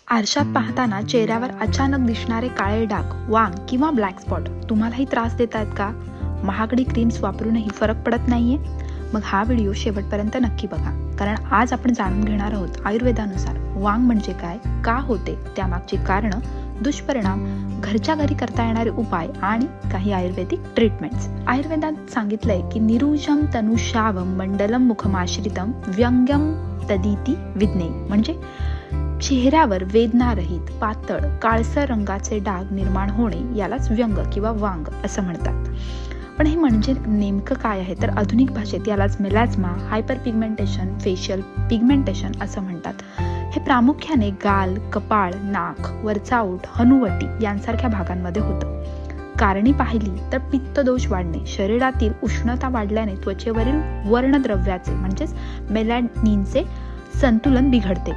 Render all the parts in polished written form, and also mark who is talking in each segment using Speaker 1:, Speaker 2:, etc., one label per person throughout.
Speaker 1: आरशात पाहताना चेहऱ्यावर अचानक दिसणारे काळे डाग, वांग किंवा ब्लॅक स्पॉट तुम्हालाही त्रास देत आहेत का? महागडी क्रीम्स वापरूनही फरक पडत नाहीये? मग हा व्हिडिओ शेवटपर्यंत नक्की बघा, कारण आज आपण जाणून घेणार आहोत आयुर्वेदानुसार वांग म्हणजे काय, का होते, त्यामागची कारणं, दुष्परिणाम, घरच्या घरी करता येणारे उपाय आणि काही आयुर्वेदिक ट्रीटमेंट्स. आयुर्वेदात सांगितलंय की निरुजम तनुशावम मंडलम मुखमाश्रितम व्यंग्यम तदिती विज्ञे, म्हणजे चेहऱ्यावर वेदनारहित पातळ काळसर रंगाचे डाग निर्माण होणे यालाच व्यंग किंवा वांग असं म्हणतात. पण हे म्हणजे नेमकं काय आहे, तर आधुनिक भाषेत यालाच मेलाझ्मा, हायपर पिगमेंटेशन, फेशियल पिगमेंटेशन असं म्हणतात. हे प्रामुख्याने गाल, कपाळ, नाक, वरचा ओठ, हनुवटी यांसारख्या भागांमध्ये होतं. कारणे पाहिली तर पित्तदोष वाढणे, शरीरातील उष्णता वाढल्याने त्वचेवरील वर्णद्रव्याचे म्हणजेच मेलॅनिनचे संतुलन बिघडते.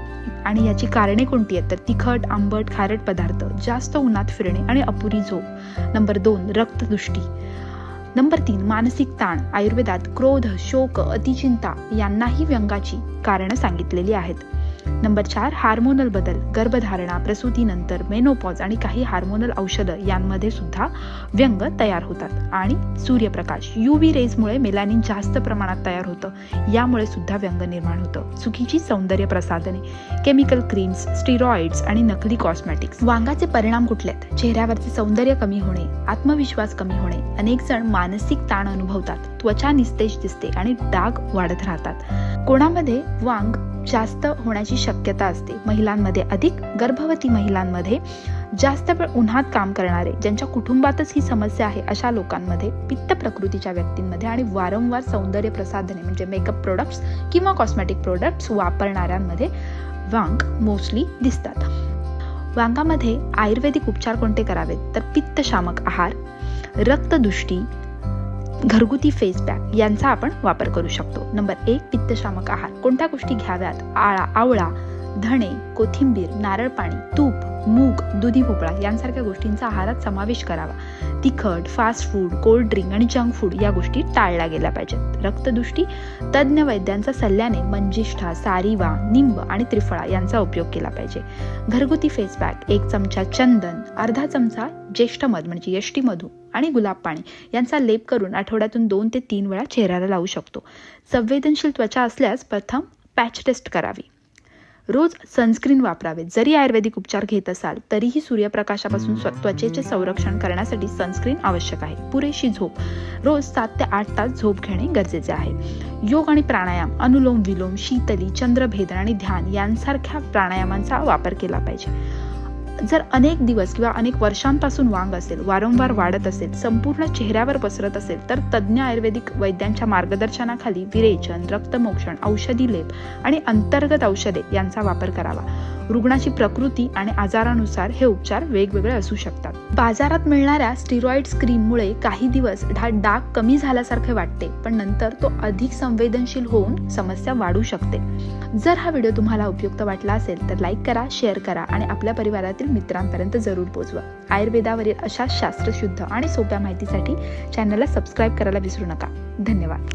Speaker 1: आणि याची कारणे कोणती आहेत, तर तिखट, आंबट, खारट पदार्थ, जास्त उन्हात फिरणे आणि अपुरी झोप. नंबर 2 रक्तदृष्टी. नंबर 3 मानसिक ताण. आयुर्वेदात क्रोध, शोक, अतिचिंता यांनाही व्यंगाची कारणं सांगितलेली आहेत. नंबर 4 हार्मोनल बदल, गर्भधारणा, प्रसूतीनंतर, मेनोपॉज आणि काही हार्मोनल औषधं यांमध्ये सुद्धा व्यंग तयार होतात. आणि सूर्यप्रकाश, UV रेजमुळे मेलॅनिन जास्त प्रमाणात तयार होतं, यामुळे सुद्धा व्यंग निर्माण होतं. चुकीची सौंदर्य प्रसाधने, केमिकल क्रीम्स, स्टिरॉइड्स आणि नकली कॉस्मेटिक्स. वांगाचे परिणाम कुठले आहेत? चेहऱ्यावरचे सौंदर्य कमी होणे, आत्मविश्वास कमी होणे, अनेक जण मानसिक ताण अनुभवतात, त्वचा निस्तेज दिसते आणि डाग वाढत राहतात. कोणामध्ये वांग जास्त होण्याची शक्यता असते, महिलांमध्ये अधिक, गर्भवती महिलांमध्ये, जास्त वेळ उन्हात काम करणारे, ज्यांच्या कुटुंबातच ही समस्या आहे अशा लोकांमध्ये, पित्त प्रकृतीच्या व्यक्तींमध्ये आणि वारंवार सौंदर्य प्रसाधने म्हणजे मेकअप प्रोडक्ट्स किंवा कॉस्मेटिक प्रोडक्ट्स वापरणाऱ्यांमध्ये वांग मोस्टली दिसतात. वांगामध्ये आयुर्वेदिक उपचार कोणते करावेत, तर पित्तशामक आहार, रक्तदृष्टी, घरगुती फेस पॅक यांचा आपण वापर करू शकतो. नंबर 1 पित्तशामक आहार. कोणत्या गोष्टी घ्याव्यात? आवळा, धणे, कोथिंबीर, नारळ पाणी, तूप, मूग, दुधी भोपळा यांसारख्या गोष्टींचा आहारात समावेश करावा. तिखट, फास्ट फूड, कोल्ड ड्रिंक आणि जंक फूड या गोष्टी टाळल्या गेल्या पाहिजेत. रक्तदृष्टी. तज्ज्ञ वैद्यांच्या सल्ल्याने मंजिष्ठा, सारिवा, निंब आणि त्रिफळा यांचा उपयोग केला पाहिजे. घरगुती फेस पॅक 1 चमचा चंदन, अर्धा चमचा ज्येष्ठ मध म्हणजे यष्टी मधू आणि गुलाब पाणी यांचा लेप करून आठवड्यातून 2 ते 3 वेळा चेहऱ्याला लावू शकतो. संवेदनशील त्वचा असल्यास प्रथम पॅच टेस्ट करावी. रोज सनस्क्रीन वापरावे. जरी आयुर्वेदिक उपचार घेत असाल तरीही सूर्यप्रकाशापासून त्वचेचे संरक्षण करण्यासाठी सनस्क्रीन आवश्यक आहे. पुरेशी झोप. रोज 7 ते 8 तास झोप घेणे गरजेचे आहे. योग आणि प्राणायाम, अनुलोम विलोम, शीतली, चंद्रभेदन आणि ध्यान यांसारख्या प्राणायामांचा वापर केला पाहिजे. जर अनेक दिवस किंवा अनेक वर्षांपासून वांग असेल, वारंवार वाढत असेल, संपूर्ण चेहऱ्यावर पसरत असेल, तर तज्ज्ञ आयुर्वेदिक वैद्यांच्या मार्गदर्शनाखाली विरेचन, रक्तमोक्षण, औषधी लेप आणि अंतर्गत औषधे यांचा वापर करावा. रुग्णाची प्रकृती आणि आजारानुसार हे उपचार वेगवेगळे असू शकतात. बाजारात मिळणाऱ्या स्टिरॉइड्स क्रीममुळे काही दिवस डाग कमी झाल्यासारखे वाटते, पण नंतर तो अधिक संवेदनशील होऊन समस्या वाढू शकते. जर हा व्हिडिओ तुम्हाला उपयुक्त वाटला असेल तर लाईक करा, शेअर करा आणि आपल्या परिवारातील मित्रांपर्यंत जरूर पोहोचवा. आयुर्वेदावरील अशा शास्त्रशुद्ध आणि सोप्या माहितीसाठी चॅनलला सबस्क्राईब करायला विसरू नका. धन्यवाद.